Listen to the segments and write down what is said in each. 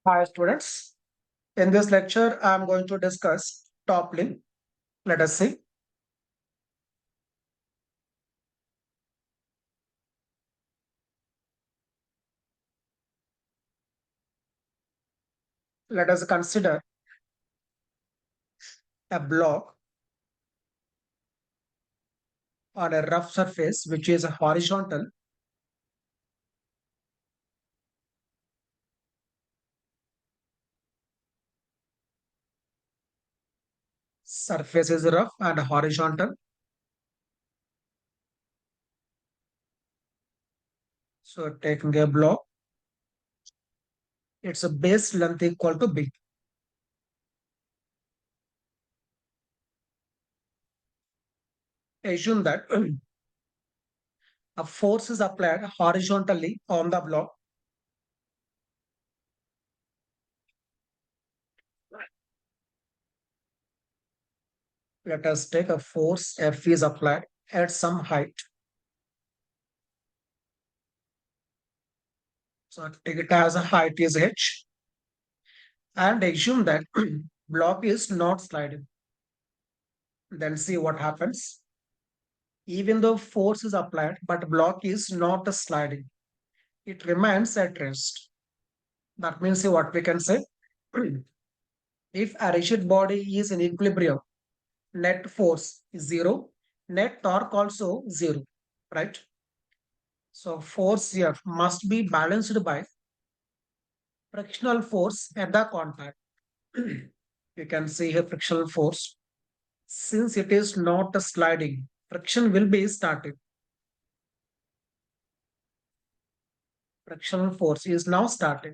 Hi students. In this lecture, I am going to discuss toppling. Let us see. Let us consider a block on a rough surface which is horizontal. Surface is rough and horizontal. So taking a block, its base length equal to B. Assume that a force is applied horizontally on the block. Let us take a force F is applied at some height. So take it as a height is H and assume that block is not sliding. Then see what happens. Even though force is applied, but block is not sliding. It remains at rest. That means what we can say. If a rigid body is in equilibrium, net force is zero, net torque also zero, right? So force F must be balanced by frictional force at the contact. You can see here frictional force. Since it is not sliding, friction will be static. Frictional force is now static.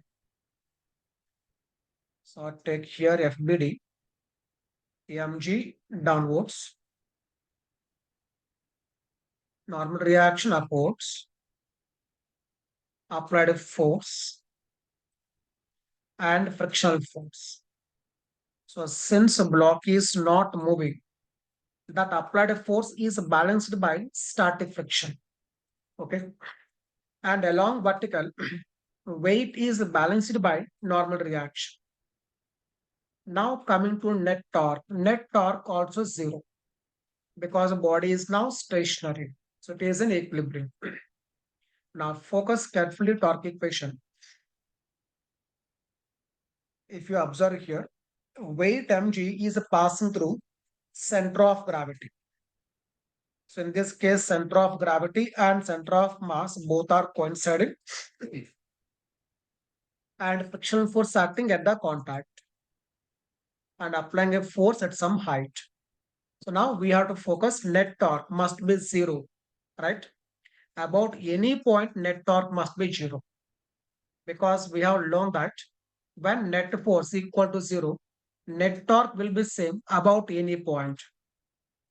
So take here FBD, mg downwards, normal reaction upwards, applied force, and frictional force. So since a block is not moving, that applied force is balanced by static friction. Okay. And along vertical, weight is balanced by normal reaction. Now coming to net torque also zero because the body is now stationary. So it is in equilibrium. Now focus carefully torque equation. If you observe here, weight mg is passing through center of gravity. So in this case, center of gravity and center of mass both are coinciding and frictional force acting at the contact and applying a force at some height. So now we have to focus net torque must be zero, right? About any point net torque must be zero because we have learned that when net force equal to zero, net torque will be same about any point.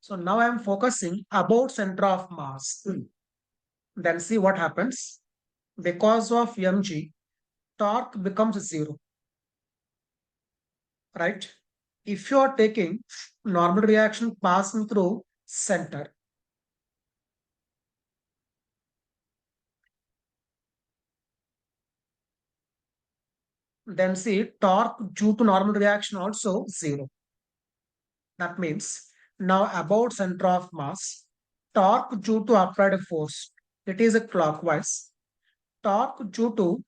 So now I am focusing about center of mass. Then see what happens. Because of mg, torque becomes zero, right? If you are taking normal reaction passing through center, then see torque due to normal reaction also zero. That means now about center of mass, torque due to applied force, it is a clockwise. Torque due to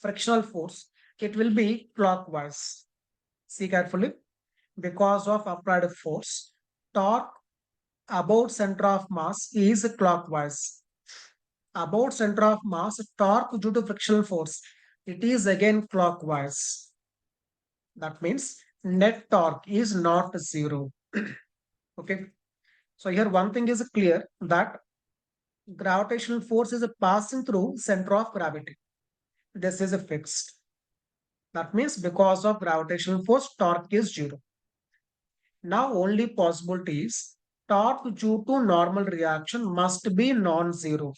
frictional force, it will be clockwise. See carefully. Because of applied force, torque about center of mass is clockwise. About center of mass, torque due to frictional force, it is again clockwise. That means net torque is not zero. Okay. So here one thing is clear that gravitational force is passing through center of gravity. This is a fixed. That means because of gravitational force, torque is zero. Now only possibility is torque due to normal reaction must be non-zero.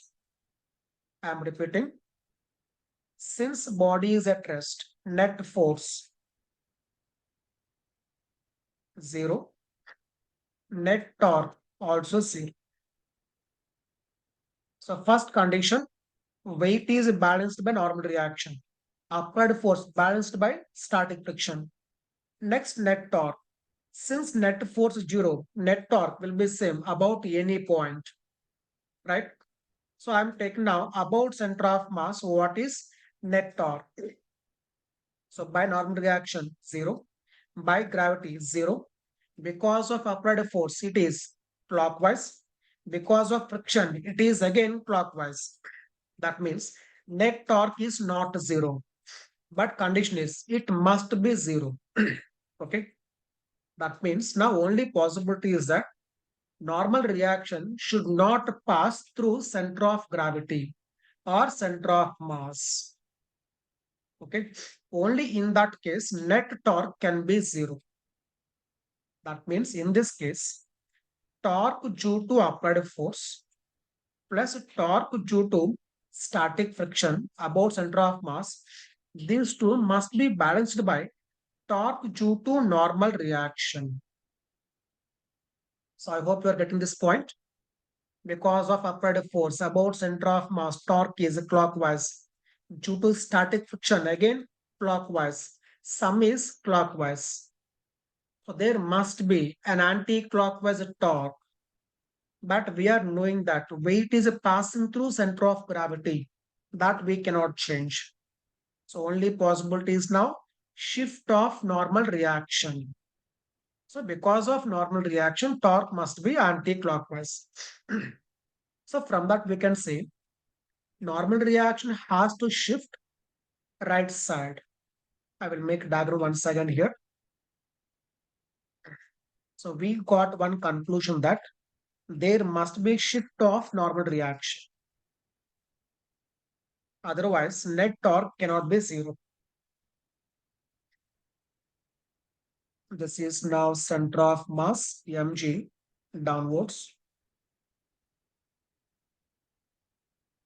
I am repeating. Since body is at rest, net force zero, net torque also zero. So first condition, Weight is balanced by normal reaction. Applied force balanced by static friction. Next, net torque. Since net force is 0, net torque will be same about any point, right? So I'm taking now about center of mass. What is net torque? So by normal reaction, 0. By gravity, 0. Because of applied force, it is clockwise. Because of friction, it is again clockwise. That means net torque is not 0. But condition is it must be 0. Okay. That means now only possibility is that normal reaction should not pass through center of gravity or center of mass. Okay. Only in that case, net torque can be 0. That means in this case, torque due to applied force plus torque due to static friction about center of mass, these two must be balanced by torque due to normal reaction. So I hope you are getting this point. Because of applied force about center of mass, torque is clockwise. Due to static friction, again clockwise. Sum is clockwise. So there must be an anti-clockwise torque. But we are knowing that weight is passing through center of gravity. That we cannot change. So only possibility is now shift of normal reaction. So because of normal reaction, torque must be anti-clockwise. So from that we can say normal reaction has to shift right side. I will make diagram once again here. So we got one conclusion that there must be shift of normal reaction. Otherwise, net torque cannot be 0. This is now center of mass, mg, downwards.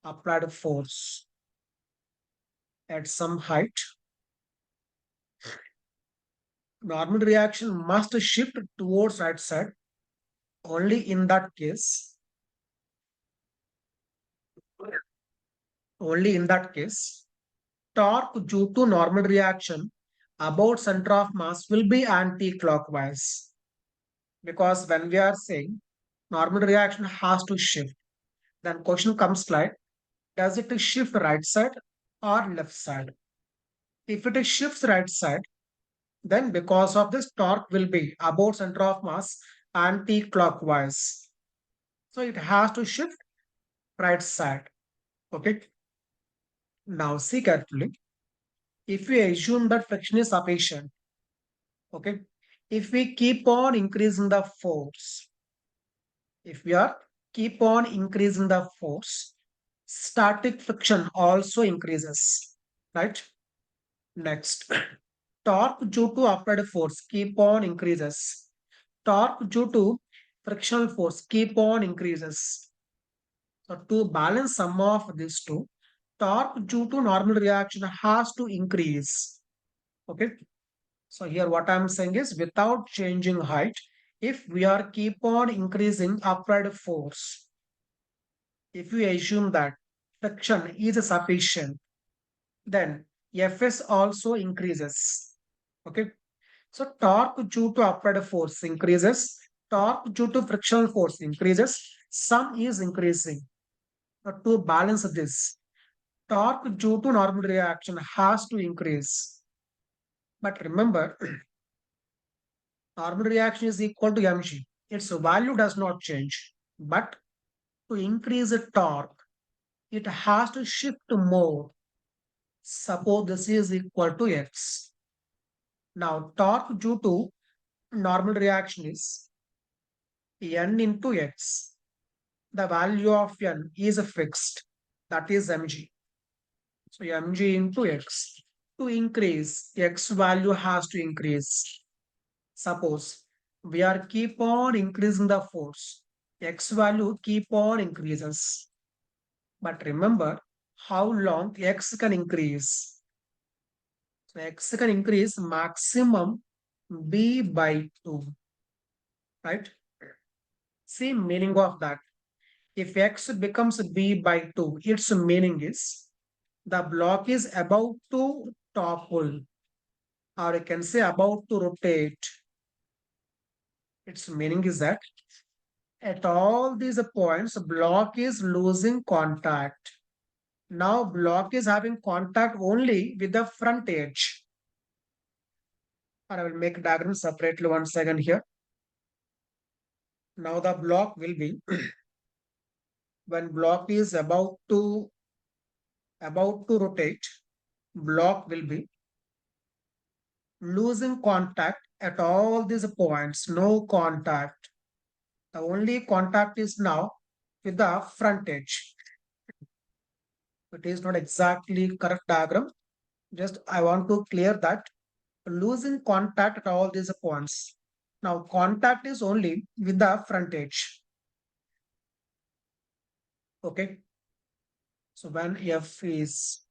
Applied force at some height. Normal reaction must shift towards right side. Only in that case, only in that case, torque due to normal reaction about center of mass will be anti-clockwise. Because when we are saying normal reaction has to shift, then question comes like, does it shift right side or left side? If it shifts right side, then because of this torque will be about center of mass anti-clockwise. So it has to shift right side. Okay. Now see carefully. If we assume that friction is sufficient, okay, if we keep on increasing the force, if we are keep on increasing the force, static friction also increases, right? Next, torque due to applied force keep on increases. Torque due to frictional force keep on increases. So to balance sum of these two, torque due to normal reaction has to increase. Okay. So here what I'm saying is without changing height, if we are keep on increasing applied force, if we assume that friction is sufficient, then Fs also increases. Okay. So torque due to applied force increases, torque due to frictional force increases, sum is increasing. Now to balance this, torque due to normal reaction has to increase. But remember, normal reaction is equal to mg. Its value does not change. But to increase the torque, it has to shift more. Suppose this is equal to x. Now torque due to normal reaction is n into x. The value of n is fixed. That is mg. So mg into x. To increase, x value has to increase. Suppose we are keep on increasing the force. X value keep on increases. But remember how long x can increase. So x can increase maximum b by 2. Right? See meaning of that. If x becomes b by 2, its meaning is the block is about to topple, or you can say about to rotate. Its meaning is that at all these points, block is losing contact. Now block is having contact only with the front edge. Or I will make diagram separately once again here. Now the block will be when block is about to rotate, block will be losing contact at all these points. No contact. The only contact is now with the front edge. It is not exactly correct diagram. Just I want to clear that losing contact at all these points. Now contact is only with the front edge. Okay. So when F is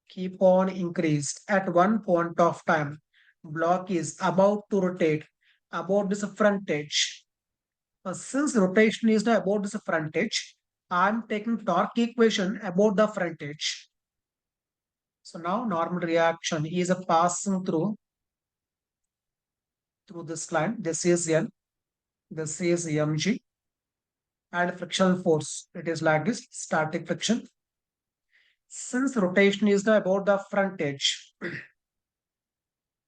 keep on increased at one point of time, block is about to rotate about this front edge. Since rotation is about this front edge, I'm taking torque equation about the front edge. So now normal reaction is a passing through this line. This is L, this is mg, and frictional force. It is like this, static friction. Since rotation is about the front edge,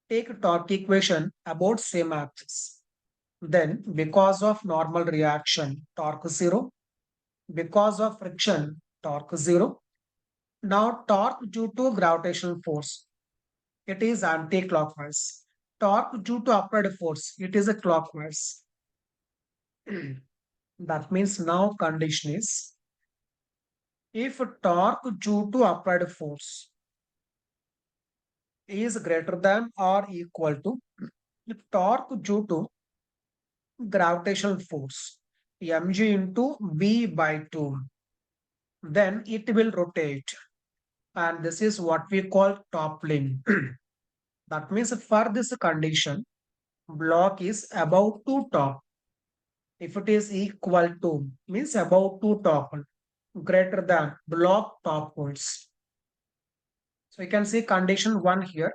take torque equation about same axis. Then because of normal reaction, torque 0. Because of friction, torque 0. Now torque due to gravitational force, it is anti-clockwise. Torque due to applied force, it is a clockwise. That means now condition is if torque due to applied force is greater than or equal to torque due to gravitational force mg into b by 2, then it will rotate, and this is what we call toppling. That means for this condition, block is about to top. If it is equal to means about to topple, greater than block topples. So you can see condition 1 here.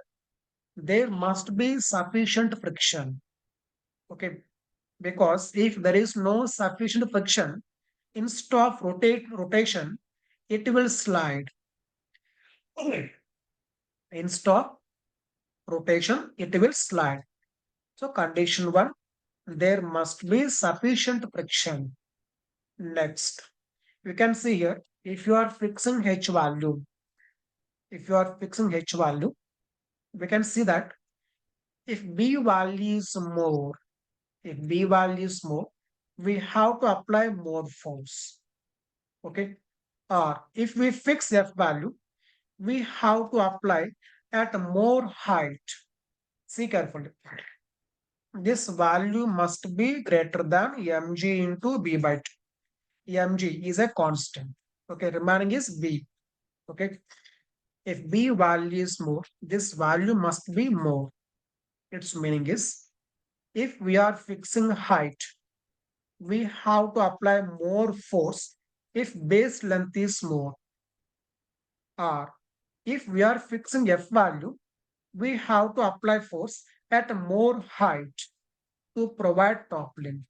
There must be sufficient friction. Okay, because if there is no sufficient friction, instead of rotation, it will slide. Instead of rotation, it will slide. So condition 1, there must be sufficient friction. Next, you can see here, if you are fixing H value, we can see that if B value is more, we have to apply more force. Okay. Or if we fix F value, we have to apply at more height. See carefully. This value must be greater than mg into b by 2. Mg is a constant. Okay, remaining is b. Okay, if b value is more, this value must be more. Its meaning is if we are fixing height, we have to apply more force if base length is more. Or if we are fixing f value, we have to apply force at more height to provide toppling.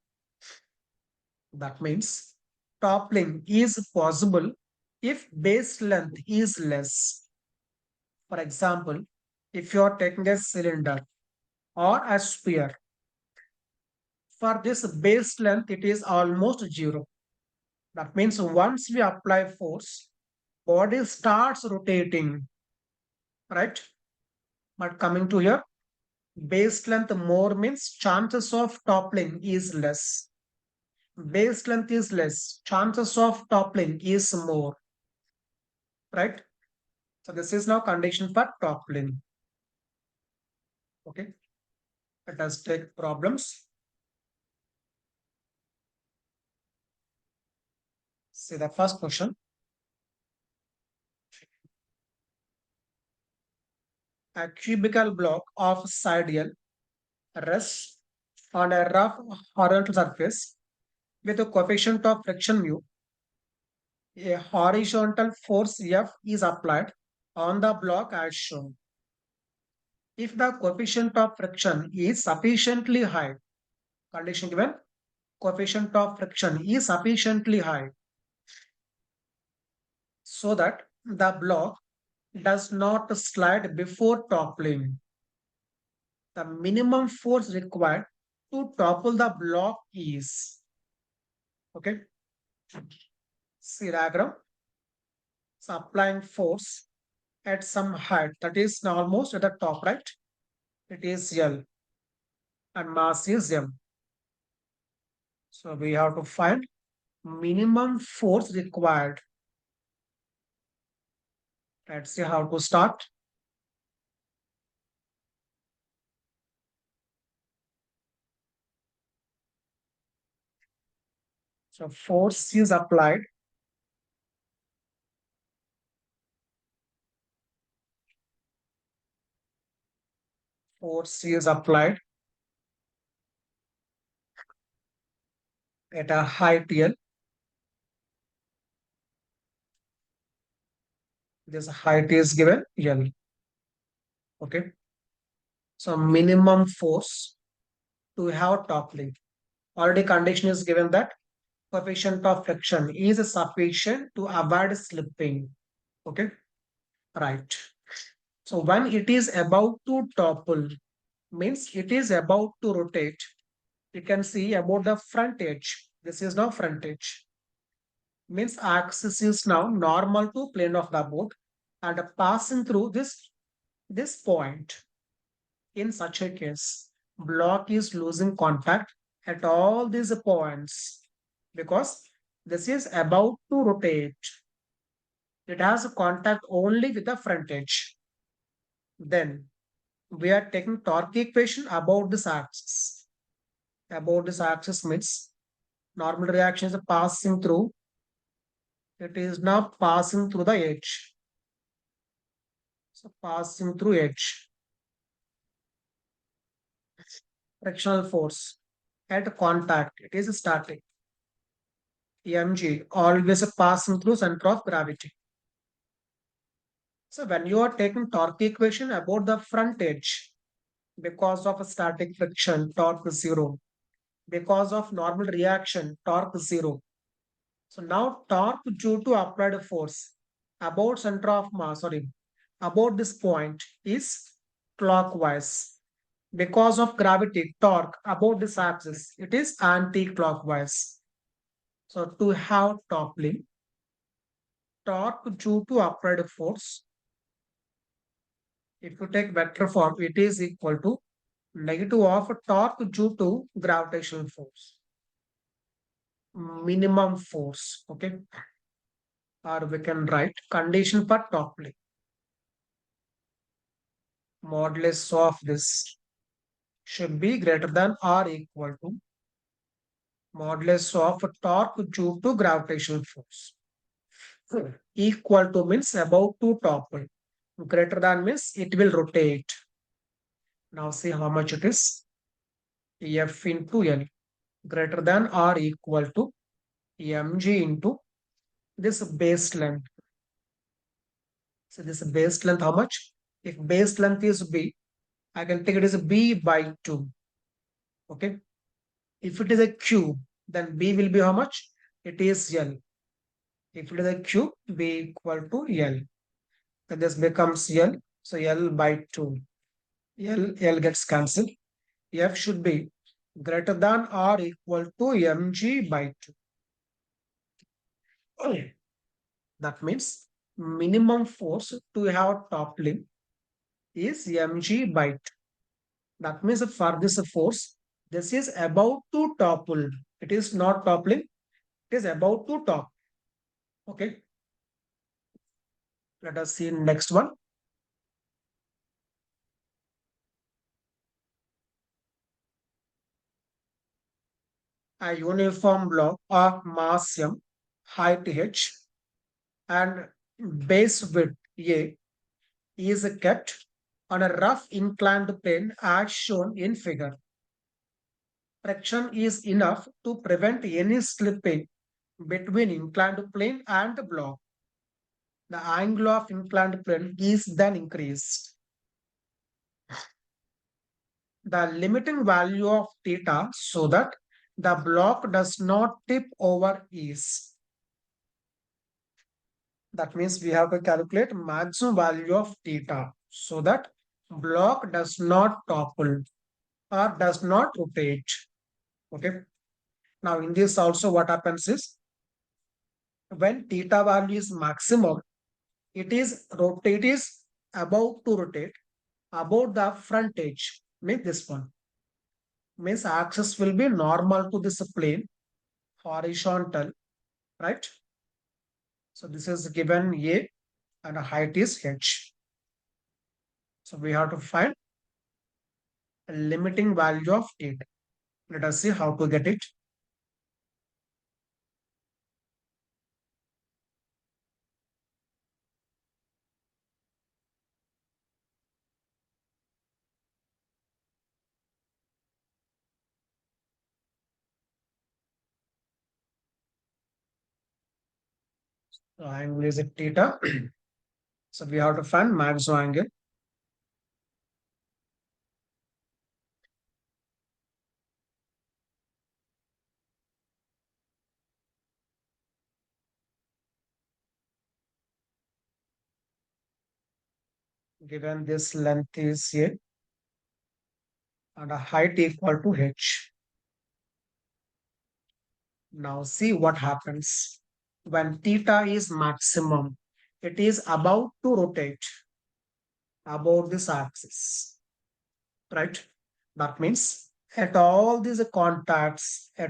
That means toppling is possible if base length is less. For example, if you are taking a cylinder or a sphere, for this base length, it is almost 0. That means once we apply force, body starts rotating, right? But coming to here, base length more means chances of toppling is less. Base length is less, chances of toppling is more, right? So this is now condition for toppling. Okay, let us take problems. See the first question. A cubical block of side L rests on a rough horizontal surface with a coefficient of friction mu A horizontal force F is applied on the block as shown. If the coefficient of friction is sufficiently high, condition given, coefficient of friction is sufficiently high so that the block does not slide before toppling. The minimum force required to topple the block is, okay, see diagram, so applying force at some height, that is almost at the top, right? It is L and mass is M. So we have to find minimum force required. Let's see how to start. So force is applied. Force is applied at a height L. This height is given L. Okay. So minimum force to have toppling. Already condition is given that coefficient of friction is sufficient to avoid slipping. Okay. Right. So when it is about to topple, means it is about to rotate. You can see about the front edge. This is now front edge. Means axis is now normal to plane of the board and passing through this point. In such a case, block is losing contact at all these points because this is about to rotate. It has contact only with the front edge. Then we are taking torque equation about this axis. About this axis means normal reaction is passing through. It is now passing through the edge. So passing through edge. Frictional force at contact. It is static. mg always passing through center of gravity. So when you are taking torque equation about the front edge, because of a static friction, torque zero. Because of normal reaction, torque zero. So now torque due to applied force about center of mass, sorry, about this point is clockwise. Because of gravity, torque about this axis, it is anti-clockwise. So to have toppling, torque due to applied force, if you take vector form, it is equal to negative of torque due to gravitational force. Minimum force, okay? Or we can write condition for toppling. Modulus of this should be greater than or equal to modulus of torque due to gravitational force. Equal to means about to topple. Greater than means it will rotate. Now see how much it is. F into L greater than or equal to mg into this base length. So this base length how much? If base length is B, I can take it as B by 2. Okay. If it is a cube, then B will be how much? It is L. If it is a cube, B equal to L. Then this becomes L. So L by 2. L gets cancelled. F should be greater than or equal to mg by 2. That means minimum force to have toppling is mg by 2. That means for this force, this is about to topple. It is not toppling. It is about to top. Okay. Let us see next one. A uniform block of mass m, height h, and base width a is kept on a rough inclined plane as shown in figure. Friction is enough to prevent any slipping between inclined plane and block. The angle of inclined plane is then increased. The limiting value of theta so that the block does not tip over is. That means we have to calculate maximum value of theta so that block does not topple or does not rotate. Okay. Now in this also what happens is when theta value is maximum, it is about to rotate about the front edge. Means this one. Means axis will be normal to this plane, horizontal, right? So this is given A and the height is H. So we have to find a limiting value of theta. Let us see how to get it. So angle is at theta. So we have to find maximum angle. Given this length is A and a height equal to H. Now see what happens. When theta is maximum, it is about to rotate about this axis, right? That means at all these points, the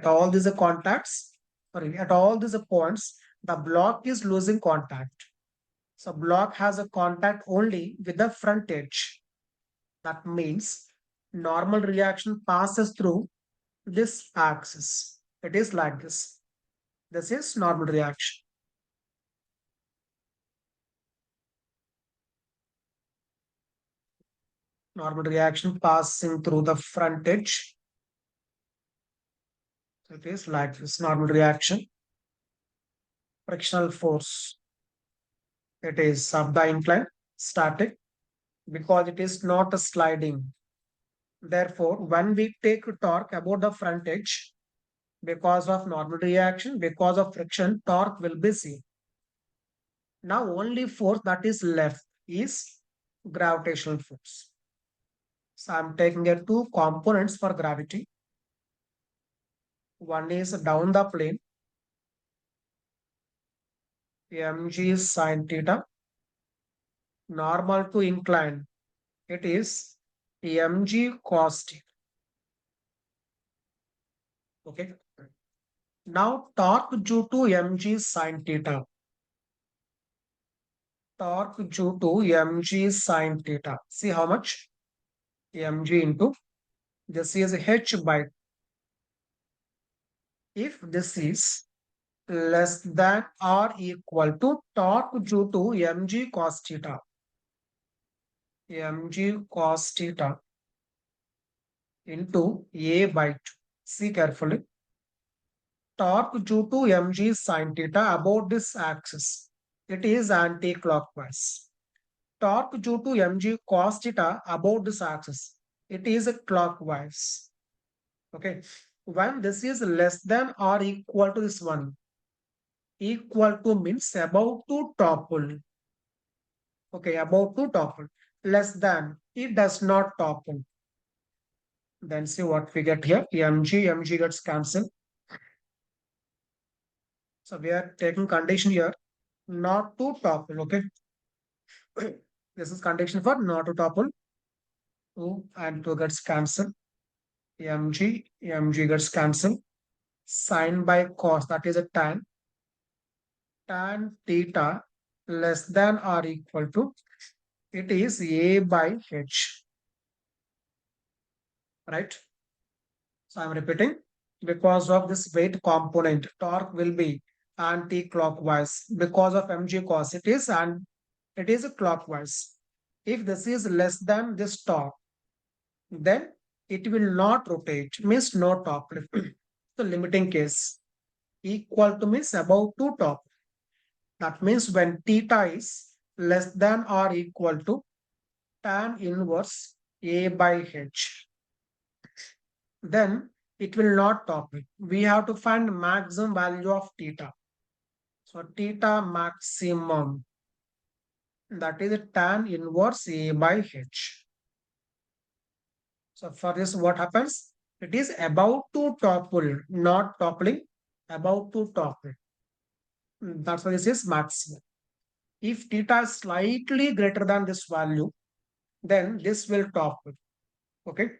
block is losing contact. So block has a contact only with the front edge. That means normal reaction passes through this axis. It is like this. This is normal reaction. Normal reaction passing through the front edge. It is like this normal reaction. Frictional force. It is sub the incline, static, because it is not a sliding. Therefore, when we take torque about the front edge, because of normal reaction, because of friction, torque will be zero. Now only force that is left is gravitational force. So I'm taking here two components for gravity. One is down the plane, mg is sine theta. Normal to incline, it is mg cos theta. Okay. Now torque due to mg sine theta. Torque due to mg sine theta. See how much? Mg into this is h by. If this is less than or equal to torque due to mg cos theta. Mg cos theta into a by 2. See carefully. Torque due to mg sine theta about this axis. It is anti-clockwise. Torque due to mg cos theta about this axis. It is clockwise. Okay. When this is less than or equal to this one, equal to means about to topple. Okay, about to topple. Less than, it does not topple. Then see what we get here. Mg gets cancelled. So we are taking condition here not to topple. Okay. This is condition for not to topple. 2 and 2 gets cancelled. Mg gets cancelled. Sine by cos, that is a tan. Tan theta less than or equal to, it is A by H. Right? So I'm repeating, because of this weight component, torque will be anti-clockwise. Because of mg cos, it is clockwise. If this is less than this torque, then it will not rotate, means no torque. The limiting case. equal to means about to top. That means when theta is less than or equal to tan inverse A by H, then it will not top it. We have to find maximum value of theta. So theta maximum, that is tan inverse A by H. So for this, what happens? It is about to topple, not toppling, about to topple. That's why this is maximum. If theta is slightly greater than this value, then this will topple. Okay.